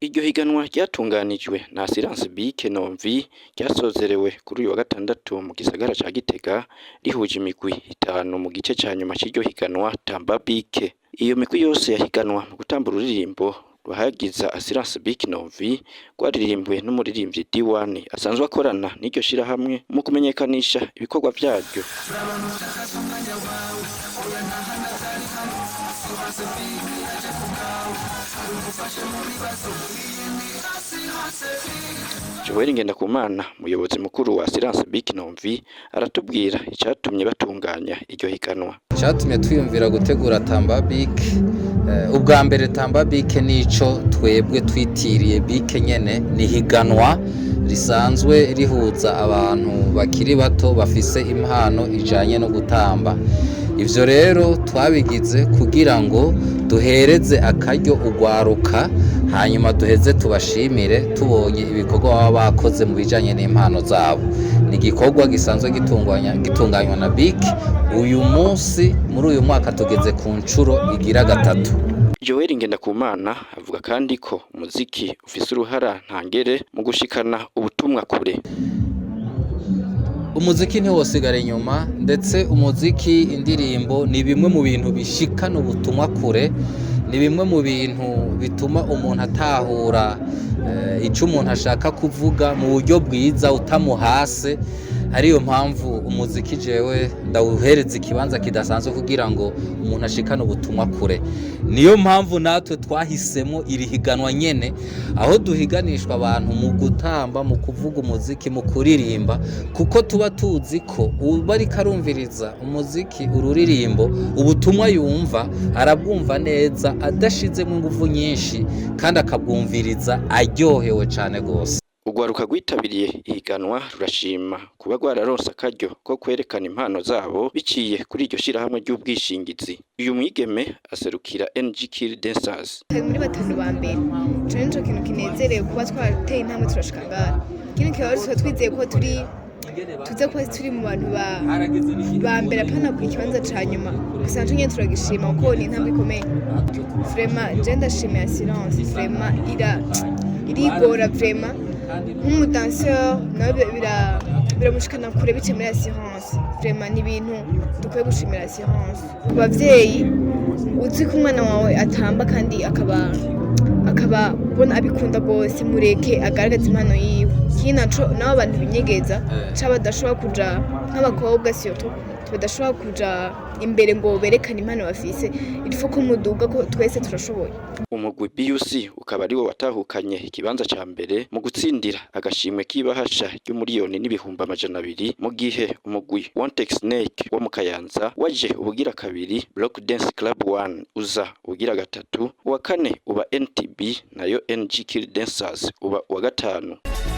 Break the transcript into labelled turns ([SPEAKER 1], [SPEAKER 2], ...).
[SPEAKER 1] Iryo higanwa ryatunganijwe na Assurance Bic Nomvi ryasozerewe kuri uyu wa gatandatu mu gisagara ca Gitega rihuje imigwi 5 mu gice ca nyuma c'iryo higanwa Tamba Bic. Iyo migwi yose yahiganwa mu gutamba ururirimbo ruhayagiza Assurance Bic Nomvi rwaririmbwe n'umuririmbyi D1 asanzwe akorana n'iryo shirahamwe mu kumenyekanisha ibikorwa vyaryo. Joel Ngendakumana umuyobozi mukuru wa Assurance Bic Nomvi aratubwira icatumye batunganya iryo higanwa.
[SPEAKER 2] Icatumye twiyumvira gutegura Tamba Bic ubwa mbere Tamba Bic nico twebwe twitiriye Bic nyene ni higanwa risanzwe rihuza abantu bakiri bato bafise impano ijanye no gutamba. Ivyo rero twabigize kugira ngo duhereze akaryo ugwaruka hanyuma duheze tubashimire tubonye ibikorwa baba bakoze mu bijanye n'impano zabo. Ni igikorwa gisanzwe gitunganywa na Bic. Uyu munsi muri uyu mwaka tugeze ku ncuro igira 3.
[SPEAKER 1] Joel Ngendakumana avuga kandi ko umuziki ufise uruhara ntangere mu gushikana ubutumwa kure.
[SPEAKER 2] Umuziki ntiwosigara inyuma, ndetse umuziki indirimbo ni bimwe mu bintu bishikana ubutumwa kure, ni bimwe mu bintu bituma umuntu atahura ico umuntu ashaka kuvuga mu buryo bwiza utamuhase. Ariyo mpamvu umuziki jewe ndawuhereza ikibanza kidasanzwe kugira ngo umuntu ashikane ubutumwa kure. Niyo mpamvu natwe twahisemo iri higanwa nyene, aho duhiganishwa abantu mu gutamba, mu kuvuga umuziki, mu kuririmba, kuko tuba tuzi ko uba ariko arumviriza umuziki, ururirimbo, ubutumwa yumva arabwumva neza adashizemo ingufu nyinshi kandi akabwumviriza aryohewe cane gose.
[SPEAKER 1] Ugwaruka rwitabiriye ihiganwa rurashima kuba rwararonse akaryo ko kwerekana impano zabo biciye kuri iryo shirahamwe ry'ubwishingizi. Uyu mwigeme aserukira NG Kill Dancers.
[SPEAKER 3] Muri 5 ba mbere ico nico kintu kinezerewe kuba twateye intambwe turashika ngaha. Kino kibazo twizeye ko tuze kuba turi mu bantu ba mbere apana ku kibanza ca nyuma. Gusa ntunye turagishima kuko ni intambwe ikomeye. Vraiment je ndashimiye Assurance, vraiment irigora vraiment. Nk'umudanseur nawe biramushikana kure bice muri Assurance. Vraiment ni ibintu dukwiye gushimira Assurance. Ku bavyeyi uzi ko umwana wawe atamba kandi akaba ubona abikunda gose, mureke agaragaza impano yiwe. Kinaco nabo abantu binyegeza caba badashobora kuja nk'abakobwa surtout badashobora kuja imbere ngo berekane impano bafise. Ilifo ko muduga ko twese turashoboye.
[SPEAKER 1] Umugwi BUC ukaba ari wo watahukanye ikibanza ca mbere mu gutsindira agashimwe k'ibahasha ry'umuriyoni n'ibihumbi 200, mu gihe umugwi One Snake wo mu Kayanza waje ubugira kabiri, Block Dance Club 1 uza ubugira 3, uwa kane uba NTB nayo NG Kill Dancers uba uwa 5.